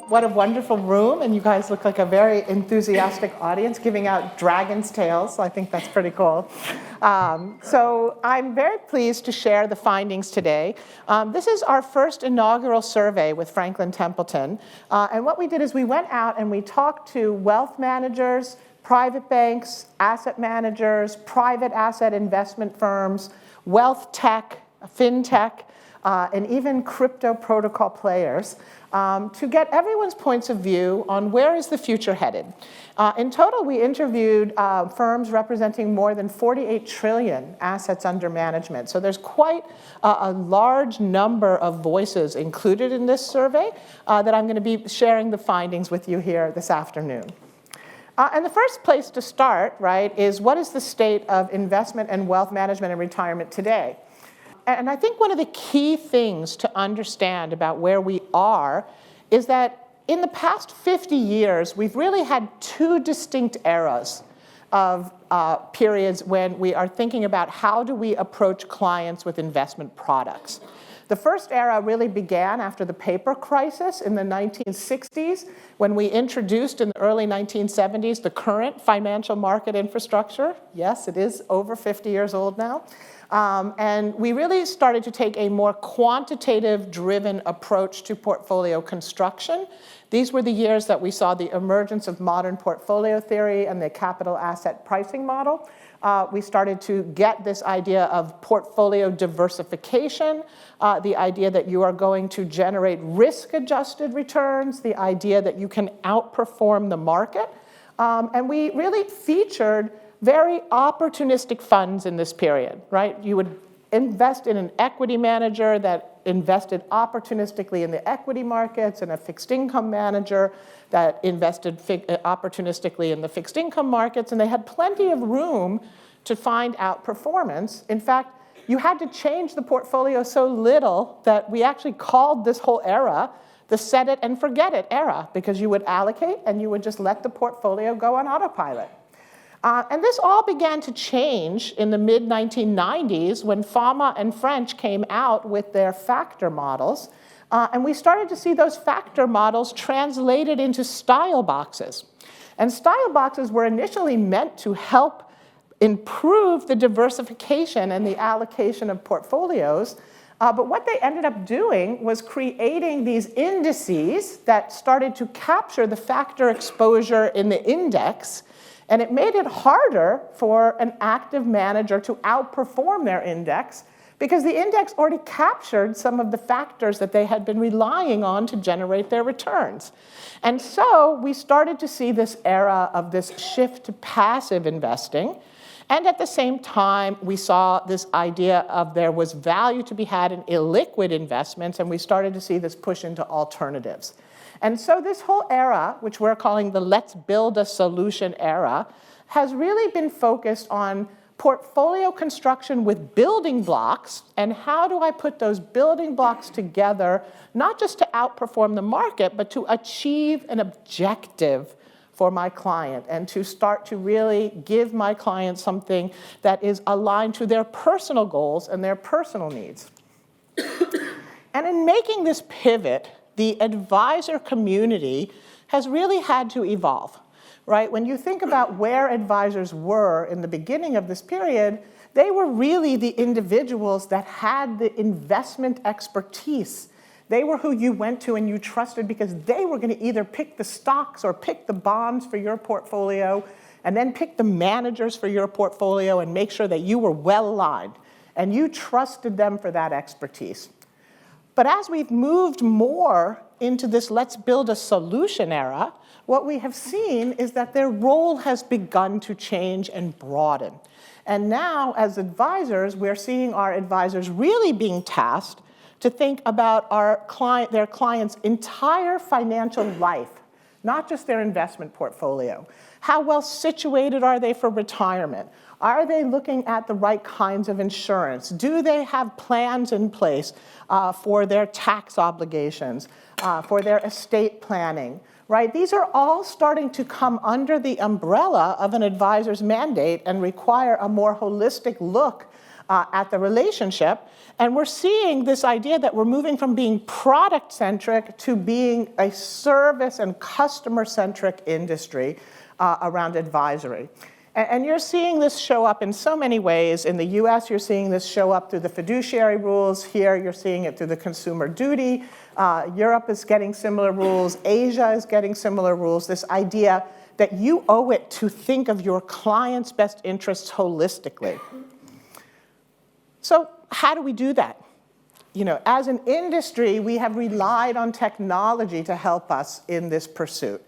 What a wonderful room, and you guys look like a very enthusiastic audience giving out dragon's tails. I think that's pretty cool. So I'm very pleased to share the findings today. This is our first inaugural survey with Franklin Templeton. And what we did is we went out and we talked to wealth managers, private banks, asset managers, private asset investment firms, wealth tech, fintech, and even crypto protocol players to get everyone's points of view on where is the future headed. In total, we interviewed firms representing more than 48 trillion assets under management. So there's quite a large number of voices included in this survey that I'm going to be sharing the findings with you here this afternoon. And the first place to start, right, is what is the state of investment and wealth management and retirement today? And I think one of the key things to understand about where we are is that in the past 50 years, we've really had two distinct eras of periods when we are thinking about how do we approach clients with investment products. The first era really began after the paper crisis in the 1960s, when we introduced in the early 1970s the current financial market infrastructure. Yes, it is over 50 years old now. And we really started to take a more quantitative-driven approach to portfolio construction. These were the years that we saw the emergence of modern portfolio theory and the capital asset pricing model. We started to get this idea of portfolio diversification, the idea that you are going to generate risk-adjusted returns, the idea that you can outperform the market. And we really featured very opportunistic funds in this period, right? You would invest in an equity manager that invested opportunistically in the equity markets and a fixed income manager that invested opportunistically in the fixed income markets, and they had plenty of room to find outperformance. In fact, you had to change the portfolio so little that we actually called this whole era the set it and forget it era, because you would allocate and you would just let the portfolio go on autopilot. And this all began to change in the mid-1990s when Fama and French came out with their factor models. And we started to see those factor models translated into style boxes. And style boxes were initially meant to help improve the diversification and the allocation of portfolios. But what they ended up doing was creating these indices that started to capture the factor exposure in the index. And it made it harder for an active manager to outperform their index because the index already captured some of the factors that they had been relying on to generate their returns. And so we started to see this era of this shift to passive investing. And at the same time, we saw this idea of there was value to be had in illiquid investments, and we started to see this push into alternatives. And so this whole era, which we're calling the let's build a solution era, has really been focused on portfolio construction with building blocks, and how do I put those building blocks together, not just to outperform the market, but to achieve an objective for my client and to start to really give my client something that is aligned to their personal goals and their personal needs. And in making this pivot, the advisor community has really had to evolve, right? When you think about where advisors were in the beginning of this period, they were really the individuals that had the investment expertise. They were who you went to and you trusted because they were going to either pick the stocks or pick the bonds for your portfolio and then pick the managers for your portfolio and make sure that you were well aligned. And you trusted them for that expertise. But as we've moved more into this let's build a solution era, what we have seen is that their role has begun to change and broaden. And now, as advisors, we're seeing our advisors really being tasked to think about their client's entire financial life, not just their investment portfolio. How well situated are they for retirement? Are they looking at the right kinds of insurance? Do they have plans in place for their tax obligations, for their estate planning, right? These are all starting to come under the umbrella of an advisor's mandate and require a more holistic look at the relationship. And we're seeing this idea that we're moving from being product-centric to being a service and customer-centric industry around advisory. And you're seeing this show up in so many ways. In the US, you're seeing this show up through the fiduciary rules. Here, you're seeing it through the consumer duty. Europe is getting similar rules. Asia is getting similar rules. This idea that you owe it to think of your client's best interests holistically. So how do we do that? You know, as an industry, we have relied on technology to help us in this pursuit.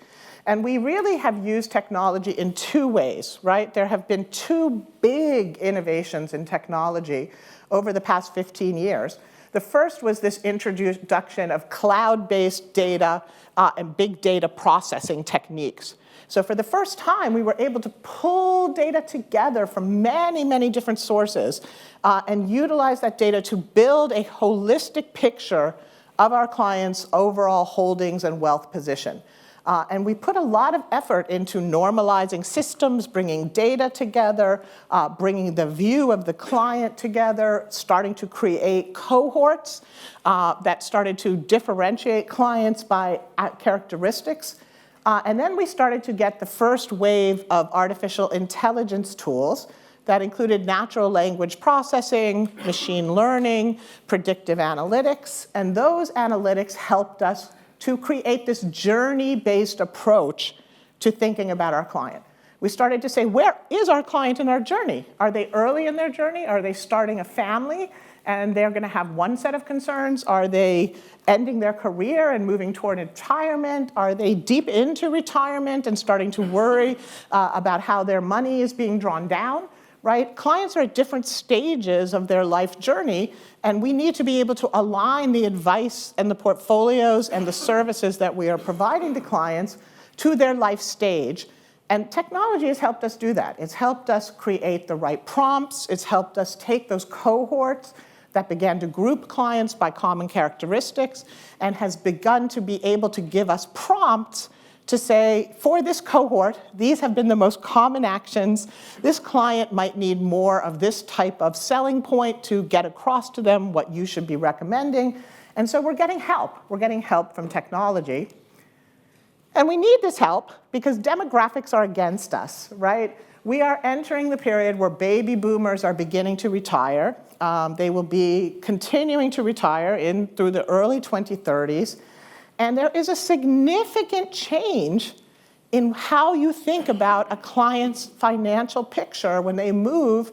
And we really have used technology in two ways, right? There have been two big innovations in technology over the past 15 years. The first was this introduction of cloud-based data and big data processing techniques. So for the first time, we were able to pull data together from many, many different sources and utilize that data to build a holistic picture of our clients' overall holdings and wealth position. And we put a lot of effort into normalizing systems, bringing data together, bringing the view of the client together, starting to create cohorts that started to differentiate clients by characteristics. And then we started to get the first wave of artificial intelligence tools that included natural language processing, machine learning, predictive analytics, and those analytics helped us to create this journey-based approach to thinking about our client. We started to say, where is our client in our journey? Are they early in their journey? Are they starting a family and they're going to have one set of concerns? Are they ending their career and moving toward retirement? Are they deep into retirement and starting to worry about how their money is being drawn down? Right? Clients are at different stages of their life journey, and we need to be able to align the advice and the portfolios and the services that we are providing to clients to their life stage. And technology has helped us do that. It's helped us create the right prompts. It's helped us take those cohorts that began to group clients by common characteristics and has begun to be able to give us prompts to say, for this cohort, these have been the most common actions. This client might need more of this type of selling point to get across to them what you should be recommending. And so we're getting help. We're getting help from technology. And we need this help because demographics are against us, right? We are entering the period where baby boomers are beginning to retire. They will be continuing to retire through the early 2030s. And there is a significant change in how you think about a client's financial picture when they move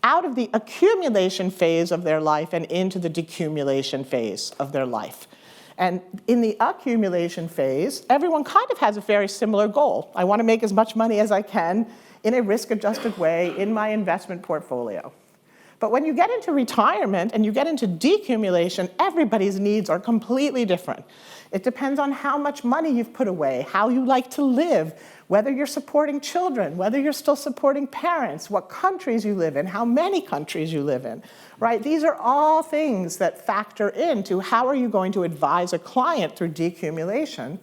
out of the accumulation phase of their life and into the decumulation phase of their life. And in the accumulation phase, everyone kind of has a very similar goal. I want to make as much money as I can in a risk-adjusted way in my investment portfolio. But when you get into retirement and you get into decumulation, everybody's needs are completely different. It depends on how much money you've put away, how you like to live, whether you're supporting children, whether you're still supporting parents, what countries you live in, how many countries you live in, right? These are all things that factor into how are you going to advise a client through decumulation.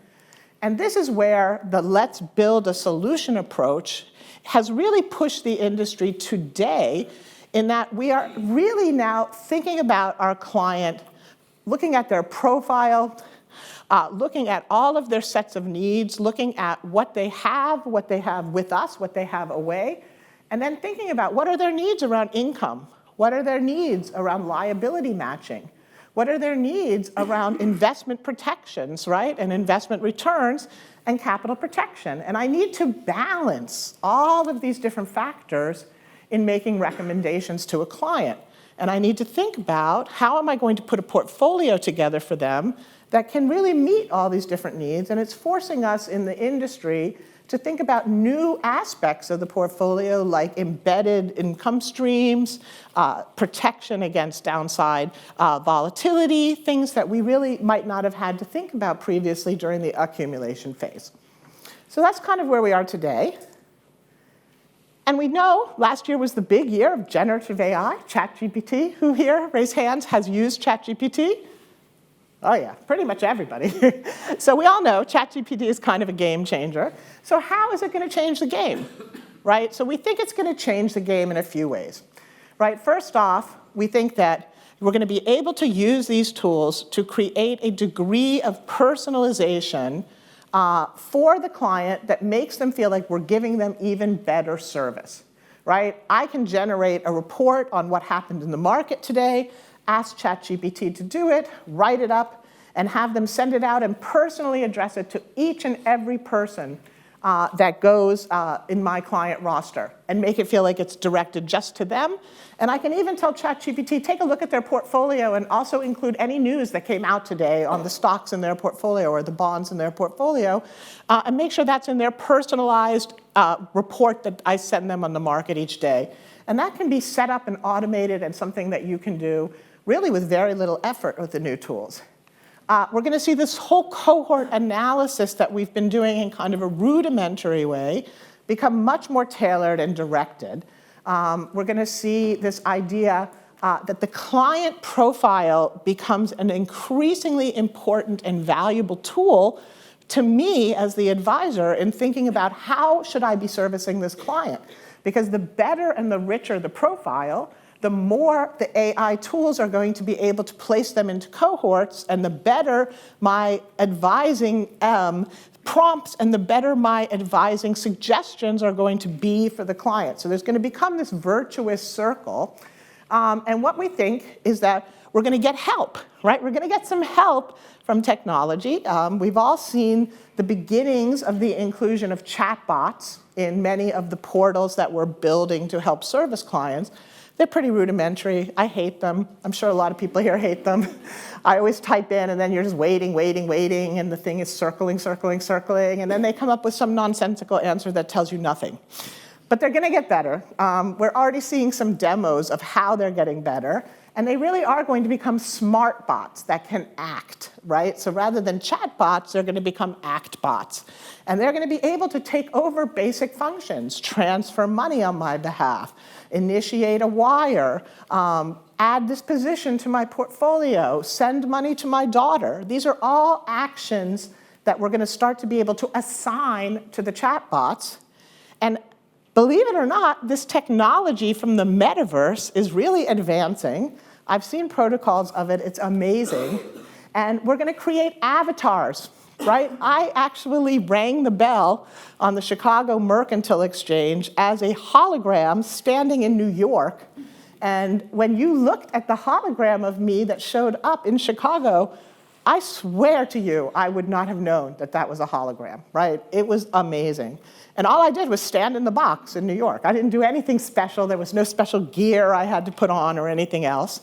And this is where the let's build a solution approach has really pushed the industry today in that we are really now thinking about our client, looking at their profile, looking at all of their sets of needs, looking at what they have with us, what they have away, and then thinking about what are their needs around income, what are their needs around liability matching, what are their needs around investment protections, right, and investment returns and capital protection. And I need to balance all of these different factors in making recommendations to a client. And I need to think about how am I going to put a portfolio together for them that can really meet all these different needs. And it's forcing us in the industry to think about new aspects of the portfolio like embedded income streams, protection against downside volatility, things that we really might not have had to think about previously during the accumulation phase. So that's kind of where we are today. And we know last year was the big year of generative AI, ChatGPT. Who here, raise hands, has used ChatGPT? Oh yeah, pretty much everybody. So we all know ChatGPT is kind of a game changer. So how is it going to change the game, right? So we think it's going to change the game in a few ways, right? First off, we think that we're going to be able to use these tools to create a degree of personalization for the client that makes them feel like we're giving them even better service, right? I can generate a report on what happened in the market today, ask ChatGPT to do it, write it up, and have them send it out and personally address it to each and every person that goes in my client roster and make it feel like it's directed just to them. And I can even tell ChatGPT, take a look at their portfolio and also include any news that came out today on the stocks in their portfolio or the bonds in their portfolio, and make sure that's in their personalized report that I send them on the market each day. And that can be set up and automated and something that you can do really with very little effort with the new tools. We're going to see this whole cohort analysis that we've been doing in kind of a rudimentary way become much more tailored and directed. We're going to see this idea that the client profile becomes an increasingly important and valuable tool to me as the advisor in thinking about how should I be servicing this client. Because the better and the richer the profile, the more the AI tools are going to be able to place them into cohorts, and the better my advising prompts and the better my advising suggestions are going to be for the client. So there's going to become this virtuous circle. And what we think is that we're going to get help, right? We're going to get some help from technology. We've all seen the beginnings of the inclusion of chatbots in many of the portals that we're building to help service clients. They're pretty rudimentary. I hate them. I'm sure a lot of people here hate them. I always type in, and then you're just waiting, and the thing is circling, and then they come up with some nonsensical answer that tells you nothing. But they're going to get better. We're already seeing some demos of how they're getting better, and they really are going to become smart bots that can act, right? So rather than chat bots, they're going to become act bots. And they're going to be able to take over basic functions, transfer money on my behalf, initiate a wire, add this position to my portfolio, send money to my daughter. These are all actions that we're going to start to be able to assign to the chatbots. And believe it or not, this technology from the metaverse is really advancing. I've seen protocols of it. It's amazing. And we're going to create avatars, right? I actually rang the bell on the Chicago Mercantile Exchange as a hologram standing in New York. And when you looked at the hologram of me that showed up in Chicago, I swear to you, I would not have known that that was a hologram, right? It was amazing. And all I did was stand in the box in New York. I didn't do anything special. There was no special gear I had to put on or anything else.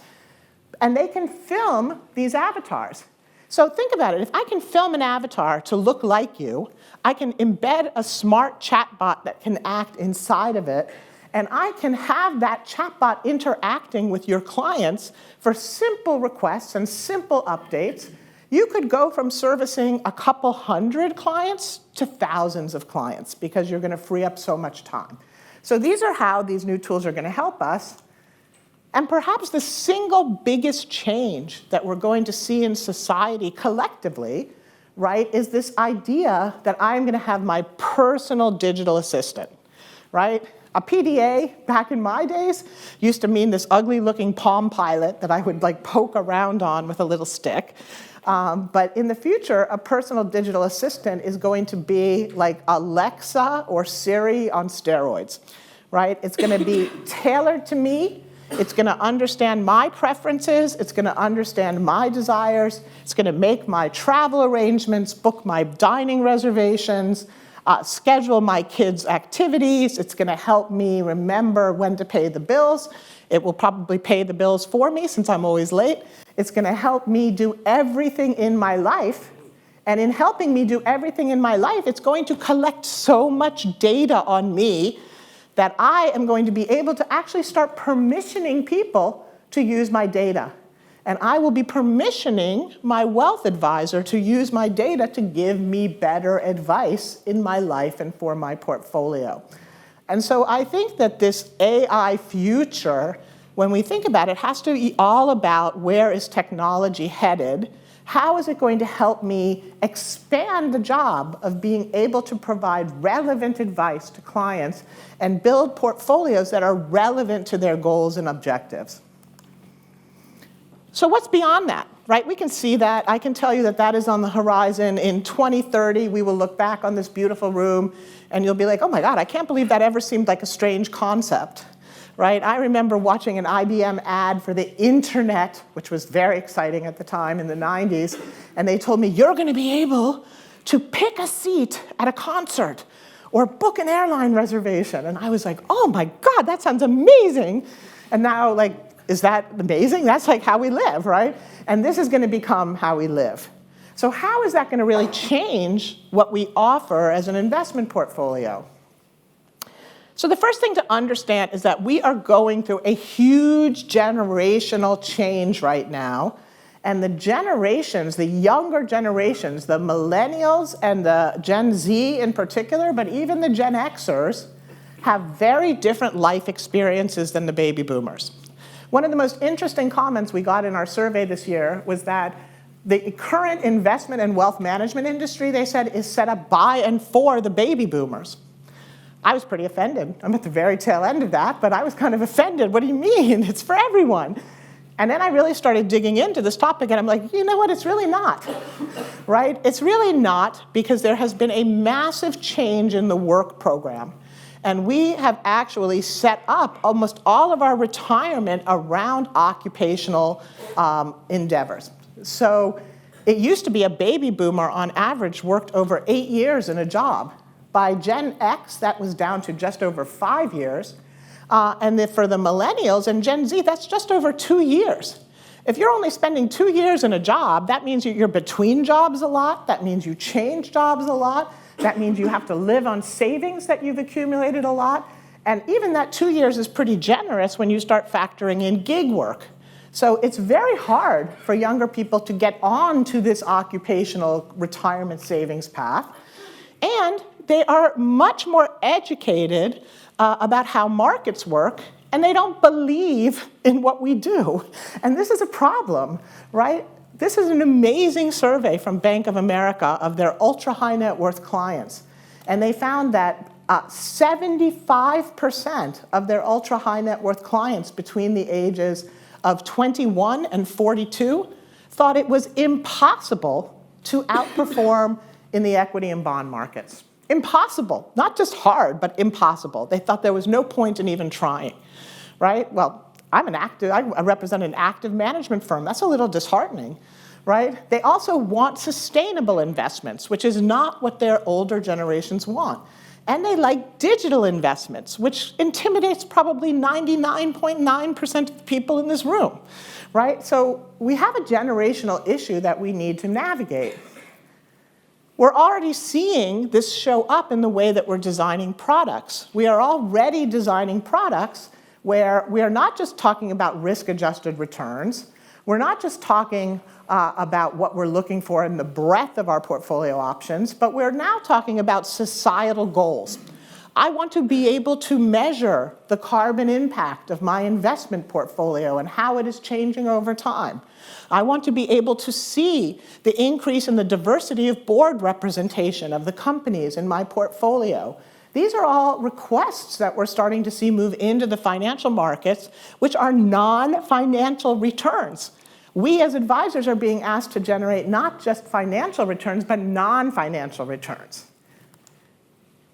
And they can film these avatars. So think about it. If I can film an avatar to look like you, I can embed a smart chatbot that can act inside of it, and I can have that chatbot interacting with your clients for simple requests and simple updates. You could go from servicing a couple hundred clients to thousands of clients because you're going to free up so much time. So these are how these new tools are going to help us. And perhaps the single biggest change that we're going to see in society collectively, right, is this idea that I'm going to have my personal digital assistant, right? A PDA, back in my days, used to mean this ugly-looking Palm Pilot that I would like poke around on with a little stick. But in the future, a personal digital assistant is going to be like Alexa or Siri on steroids, right? It's going to be tailored to me. It's going to understand my preferences. It's going to understand my desires. It's going to make my travel arrangements, book my dining reservations, schedule my kids' activities. It's going to help me remember when to pay the bills. It will probably pay the bills for me since I'm always late. It's going to help me do everything in my life. And in helping me do everything in my life, it's going to collect so much data on me that I am going to be able to actually start permissioning people to use my data. And I will be permissioning my wealth advisor to use my data to give me better advice in my life and for my portfolio. And so I think that this AI future, when we think about it, has to be all about where is technology headed How is it going to help me expand the job of being able to provide relevant advice to clients and build portfolios that are relevant to their goals and objectives? So what's beyond that, right? We can see that. I can tell you that that is on the horizon. In 2030, we will look back on this beautiful room, and you'll be like, oh my God, I can't believe that ever seemed like a strange concept. Right? I remember watching an IBM ad for the internet, which was very exciting at the time in the 90s, and they told me, you're going to be able to pick a seat at a concert or book an airline reservation. And I was like, oh my God, that sounds amazing. And now, like, is that amazing? That's like how we live, right? And this is going to become how we live. So how is that going to really change what we offer as an investment portfolio? So the first thing to understand is that we are going through a huge generational change right now. And the generations, the younger generations, the millennials and the Gen Z in particular, but even the Gen Xers, have very different life experiences than the baby boomers. One of the most interesting comments we got in our survey this year was that the current investment and wealth management industry, they said, is set up by and for the baby boomers. I was pretty offended. I'm at the very tail end of that, but I was kind of offended. What do you mean? It's for everyone. And then I really started digging into this topic, and I'm like, you know what? It's really not, right? It's really not, because there has been a massive change in the work program. And we have actually set up almost all of our retirement around occupational endeavors. So it used to be a baby boomer, on average, worked over 8 years in a job. By Gen X, that was down to just over 5 years. And then for the millennials and Gen Z, that's just over 2 years. If you're only spending 2 years in a job, that means you're between jobs a lot. That means you change jobs a lot. That means you have to live on savings that you've accumulated a lot. And even that 2 years is pretty generous when you start factoring in gig work. So it's very hard for younger people to get on to this occupational retirement savings path. And they are much more educated about how markets work, and they don't believe in what we do. And this is a problem, right? This is an amazing survey from Bank of America of their ultra-high net worth clients. And they found that 75% of their ultra-high net worth clients between the ages of 21 and 42 thought it was impossible to outperform in the equity and bond markets. Impossible, not just hard, but impossible. They thought there was no point in even trying, right? Well, I represent an active management firm. That's a little disheartening, right? They also want sustainable investments, which is not what their older generations want. And they like digital investments, which intimidates probably 99.9% of the people in this room, right? So we have a generational issue that we need to navigate. We're already seeing this show up in the way that we're designing products. We are already designing products where we are not just talking about risk-adjusted returns. We're not just talking about what we're looking for in the breadth of our portfolio options, but we're now talking about societal goals. I want to be able to measure the carbon impact of my investment portfolio and how it is changing over time. I want to be able to see the increase in the diversity of board representation of the companies in my portfolio. These are all requests that we're starting to see move into the financial markets, which are non-financial returns. We as advisors are being asked to generate not just financial returns, but non-financial returns.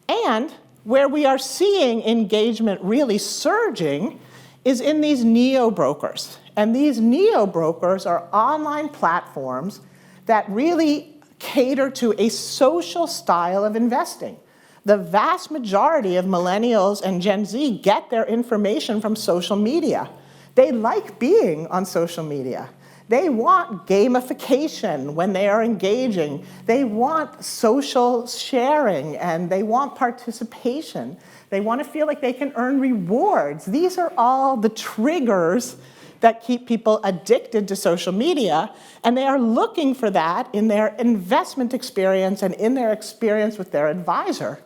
And where we are seeing engagement really surging is in these neo-brokers. And these neo-brokers are online platforms that really cater to a social style of investing. The vast majority of millennials and Gen Z get their information from social media. They like being on social media. They want gamification when they are engaging. They want social sharing, and they want participation. They want to feel like they can earn rewards. These are all the triggers that keep people addicted to social media, and they are looking for that in their investment experience and in their experience with their advisor.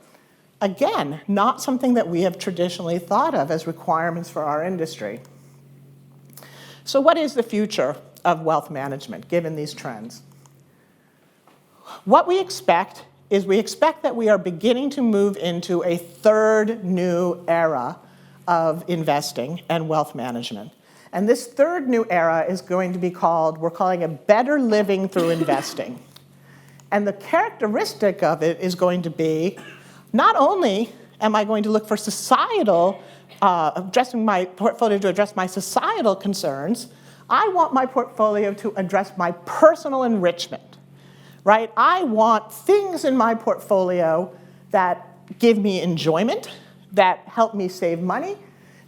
Again, not something that we have traditionally thought of as requirements for our industry. So what is the future of wealth management, given these trends? what we expect is that we are beginning to move into a third new era of investing and wealth management. And this third new era is going to be we're calling it better living through investing. And the characteristic of it is going to be, not only am I going to look for addressing my portfolio to address my societal concerns, I want my portfolio to address my personal enrichment, right? I want things in my portfolio that give me enjoyment, that help me save money,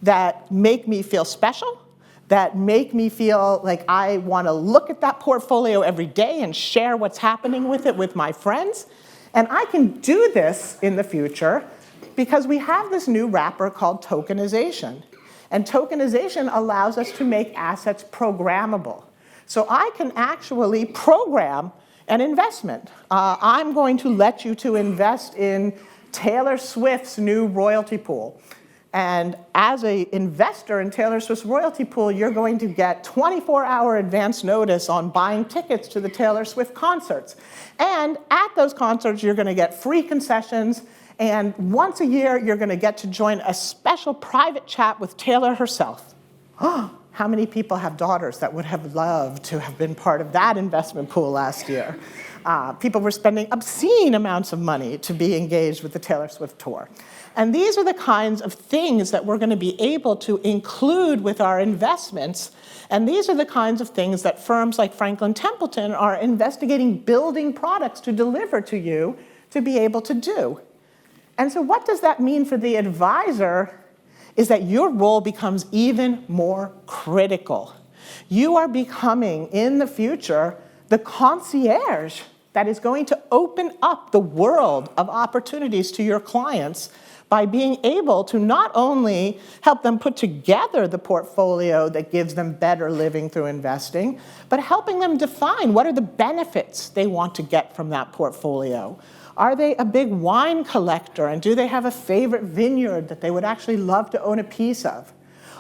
that make me feel special, that make me feel like I want to look at that portfolio every day and share what's happening with it with my friends. And I can do this in the future because we have this new wrapper called tokenization. And tokenization allows us to make assets programmable. So I can actually program an investment. I'm going to let you to invest in Taylor Swift's new royalty pool. And as an investor in Taylor Swift's royalty pool, you're going to get 24-hour advance notice on buying tickets to the Taylor Swift concerts. And at those concerts, you're going to get free concessions. And once a year, you're going to get to join a special private chat with Taylor herself. How many people have daughters that would have loved to have been part of that investment pool last year? People were spending obscene amounts of money to be engaged with the Taylor Swift tour. And these are the kinds of things that we're going to be able to include with our investments. And these are the kinds of things that firms like Franklin Templeton are investigating building products to deliver to you to be able to do. And so what does that mean for the advisor is that your role becomes even more critical. You are becoming, in the future, the concierge that is going to open up the world of opportunities to your clients by being able to not only help them put together the portfolio that gives them better living through investing, but helping them define what are the benefits they want to get from that portfolio. Are they a big wine collector, and do they have a favorite vineyard that they would actually love to own a piece of?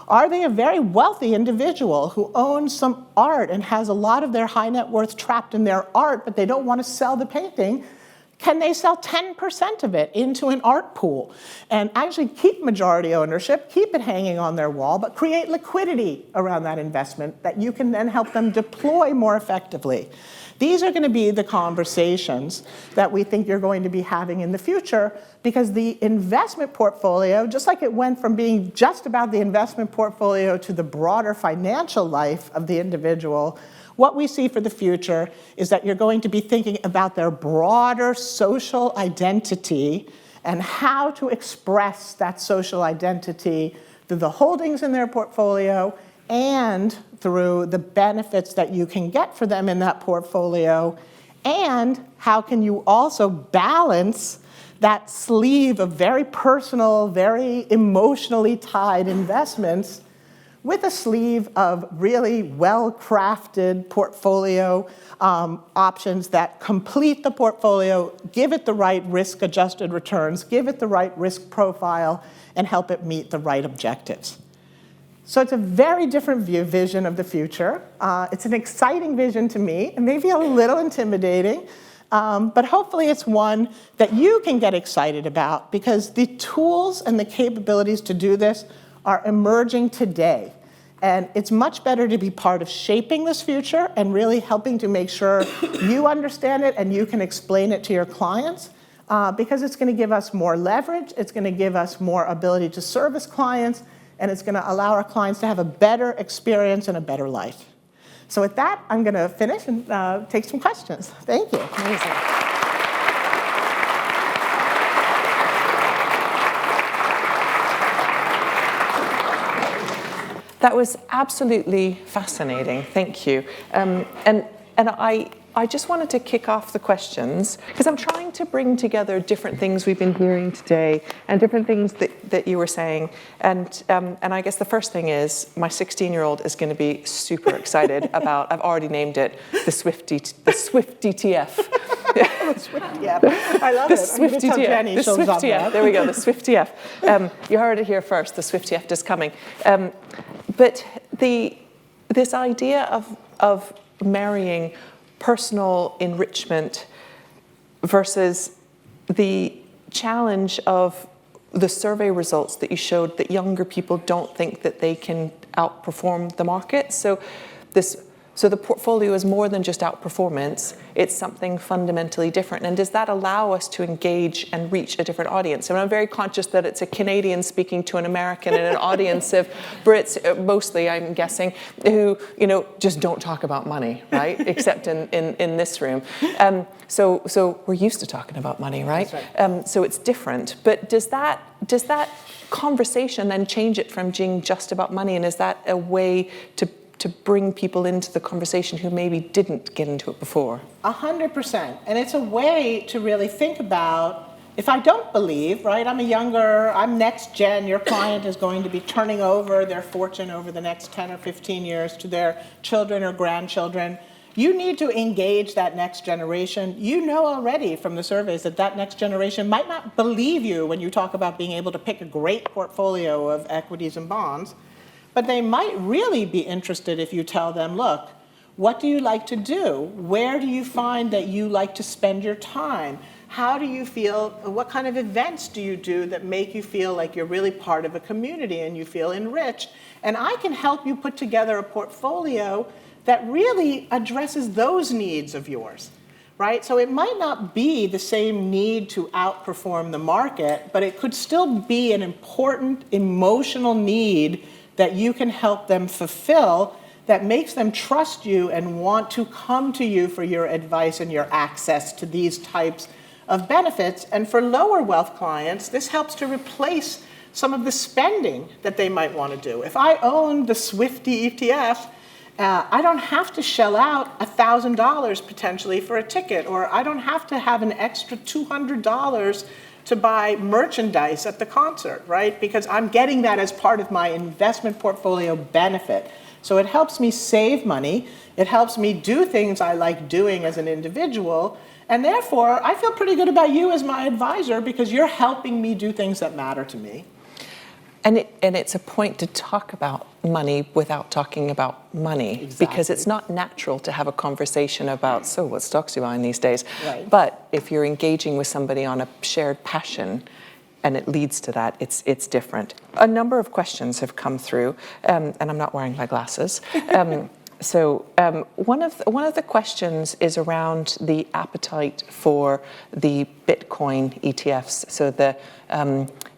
Are they a very wealthy individual who owns some art and has a lot of their high net worth trapped in their art, but they don't want to sell the painting? Can they sell 10% of it into an art pool and actually keep majority ownership, keep it hanging on their wall, but create liquidity around that investment that you can then help them deploy more effectively? These are going to be the conversations that we think you're going to be having in the future, because the investment portfolio, just like it went from being just about the investment portfolio to the broader financial life of the individual, what we see for the future is that you're going to be thinking about their broader social identity and how to express that social identity through the holdings in their portfolio and through the benefits that you can get for them in that portfolio, and how can you also balance that sleeve of very personal, very emotionally tied investments with a sleeve of really well-crafted portfolio options that complete the portfolio, give it the right risk-adjusted returns, give it the right risk profile, and help it meet the right objectives. So it's a very different vision of the future. It's an exciting vision to me. It may be a little intimidating, but hopefully it's one that you can get excited about, because the tools and the capabilities to do this are emerging today. And it's much better to be part of shaping this future and really helping to make sure you understand it and you can explain it to your clients, because it's going to give us more leverage, it's going to give us more ability to service clients, and it's going to allow our clients to have a better experience and a better life. So with that, I'm going to finish and take some questions. Thank you. Amazing. That was absolutely fascinating. Thank you. And I just wanted to kick off the questions, because I'm trying to bring together different things we've been hearing today and different things that you were saying. And I guess the first thing is my 16-year-old is going to be super excited about, I've already named it, the Swift DTF. The Swift DTF. I love it. The Swift DTF. The Swift DTF. There we go, the Swift DTF. You heard it here first, the Swift DTF is coming. But this idea of marrying personal enrichment versus the challenge of the survey results that you showed that younger people don't think that they can outperform the market. So the portfolio is more than just outperformance, it's something fundamentally different. And does that allow us to engage and reach a different audience? And I'm very conscious that it's a Canadian speaking to an American and an audience of Brits, mostly I'm guessing, who just don't talk about money, right? Except in this room. So we're used to talking about money, right? That's right. So it's different. But does that conversation then change it from being just about money? And is that a way to bring people into the conversation who maybe didn't get into it before? 100%. And it's a way to really think about, if I don't believe, right, I'm next gen, your client is going to be turning over their fortune over the next 10 or 15 years to their children or grandchildren. You need to engage that next generation. You know already from the surveys that next generation might not believe you when you talk about being able to pick a great portfolio of equities and bonds. But they might really be interested if you tell them, look, what do you like to do? Where do you find that you like to spend your time? How do you feel, what kind of events do you do that make you feel like you're really part of a community and you feel enriched? And I can help you put together a portfolio that really addresses those needs of yours, right? So it might not be the same need to outperform the market, but it could still be an important emotional need that you can help them fulfill that makes them trust you and want to come to you for your advice and your access to these types of benefits. And for lower wealth clients, this helps to replace some of the spending that they might want to do. If I own the Swifty ETF, I don't have to shell out $1,000 potentially for a ticket, or I don't have to have an extra $200 to buy merchandise at the concert, right? Because I'm getting that as part of my investment portfolio benefit. So it helps me save money. It helps me do things I like doing as an individual. And therefore, I feel pretty good about you as my advisor because you're helping me do things that matter to me. And it's a point to talk about money without talking about money. Exactly. Because it's not natural to have a conversation about, so what stocks are you buying these days? Right. But if you're engaging with somebody on a shared passion and it leads to that, it's different. A number of questions have come through, and I'm not wearing my glasses. So one of the questions is around the appetite for the Bitcoin ETFs. So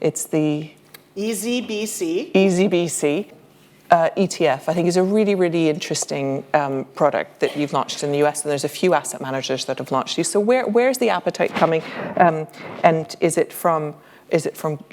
it's the EZBC. EZBC ETF, I think, is a really, really interesting product that you've launched in the US, and there's a few asset managers that have launched these. So where's the appetite coming? And is it from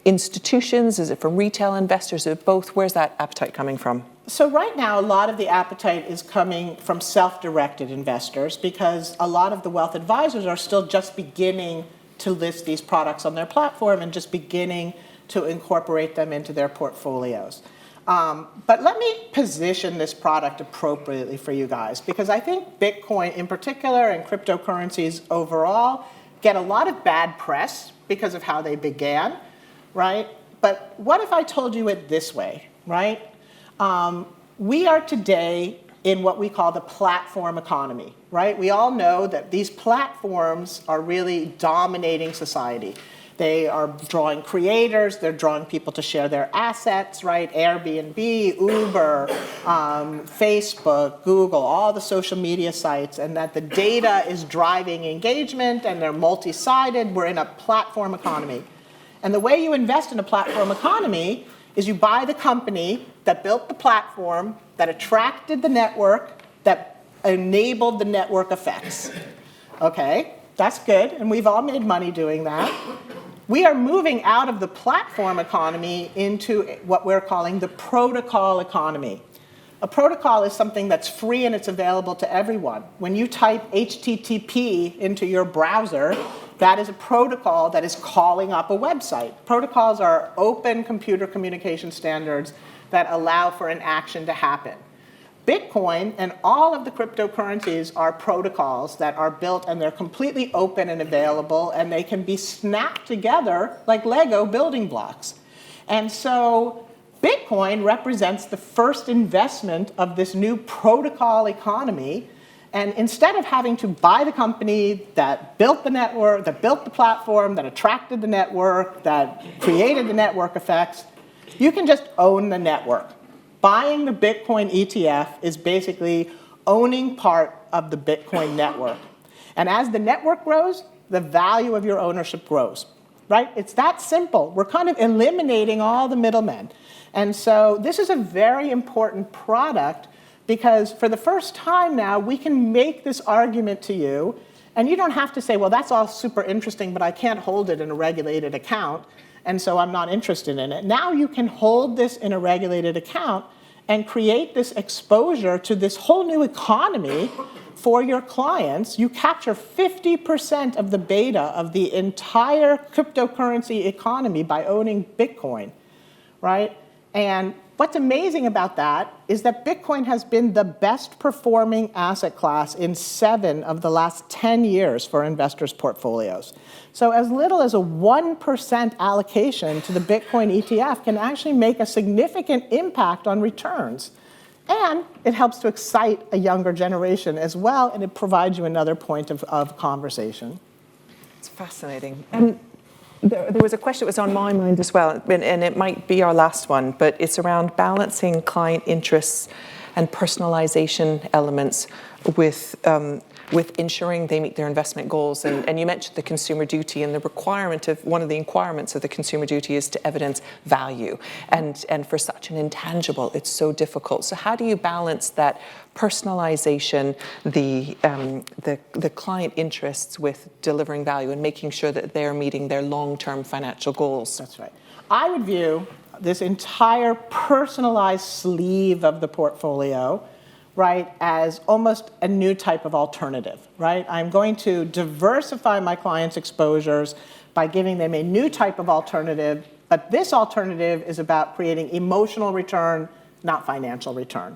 institutions? Is it from retail investors? Is it both? Where's that appetite coming from? So right now, a lot of the appetite is coming from self-directed investors because a lot of the wealth advisors are still just beginning to list these products on their platform and just beginning to incorporate them into their portfolios. But let me position this product appropriately for you guys, because I think Bitcoin in particular and cryptocurrencies overall get a lot of bad press because of how they began, right? But what if I told you it this way, right? We are today in what we call the platform economy, right? We all know that these platforms are really dominating society. They are drawing creators, they're drawing people to share their assets, right? Airbnb, Uber, Facebook, Google, all the social media sites, and that the data is driving engagement and they're multi-sided. We're in a platform economy. And the way you invest in a platform economy is you buy the company that built the platform, that attracted the network, that enabled the network effects. Okay, that's good, and we've all made money doing that. We are moving out of the platform economy into what we're calling the protocol economy. A protocol is something that's free and it's available to everyone. When you type HTTP into your browser, that is a protocol that is calling up a website. Protocols are open computer communication standards that allow for an action to happen. Bitcoin and all of the cryptocurrencies are protocols that are built and they're completely open and available and they can be snapped together like Lego building blocks. And so Bitcoin represents the first investment of this new protocol economy, And instead of having to buy the company that built the network, that built the platform, that attracted the network, that created the network effects, you can just own the network. Buying the Bitcoin ETF is basically owning part of the Bitcoin network. And as the network grows, the value of your ownership grows, right? It's that simple. We're kind of eliminating all the middlemen. And so this is a very important product because for the first time now, we can make this argument to you, and you don't have to say, well, that's all super interesting, but I can't hold it in a regulated account, and so I'm not interested in it. Now you can hold this in a regulated account and create this exposure to this whole new economy for your clients. You capture 50% of the beta of the entire cryptocurrency economy by owning Bitcoin, right? And what's amazing about that is that Bitcoin has been the best performing asset class in 7 of the last 10 years for investors' portfolios. So as little as a 1% allocation to the Bitcoin ETF can actually make a significant impact on returns. And it helps to excite a younger generation as well, and it provides you another point of conversation. It's fascinating. And there was a question that was on my mind as well, and it might be our last one, but it's around balancing client interests and personalization elements with ensuring they meet their investment goals. And you mentioned the consumer duty, and the requirement of one of the requirements of the consumer duty is to evidence value. And for such an intangible, it's so difficult. So how do you balance that personalization, the client interests with delivering value and making sure that they're meeting their long-term financial goals? That's right. I would view this entire personalized sleeve of the portfolio, right, as almost a new type of alternative, right? I'm going to diversify my clients' exposures by giving them a new type of alternative, but this alternative is about creating emotional return, not financial return,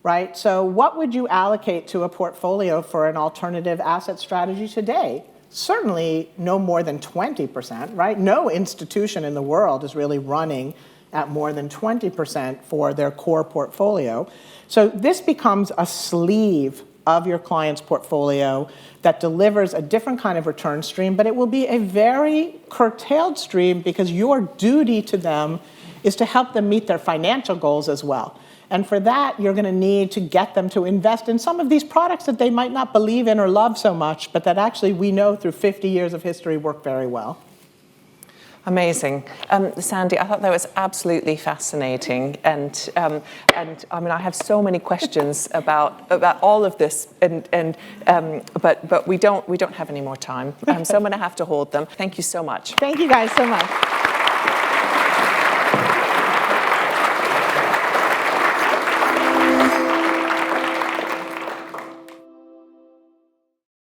right? So what would you allocate to a portfolio for an alternative asset strategy today? Certainly no more than 20%, right? No institution in the world is really running at more than 20% for their core portfolio. So this becomes a sleeve of your client's portfolio that delivers a different kind of return stream, but it will be a very curtailed stream because your duty to them is to help them meet their financial goals as well. And for that, you're going to need to get them to invest in some of these products that they might not believe in or love so much, but that actually we know through 50 years of history work very well. Amazing. Sandy, I thought that was absolutely fascinating. And I mean, I have so many questions about all of this, but we don't have any more time. So I'm going to have to hold them. Thank you so much. Thank you guys so much.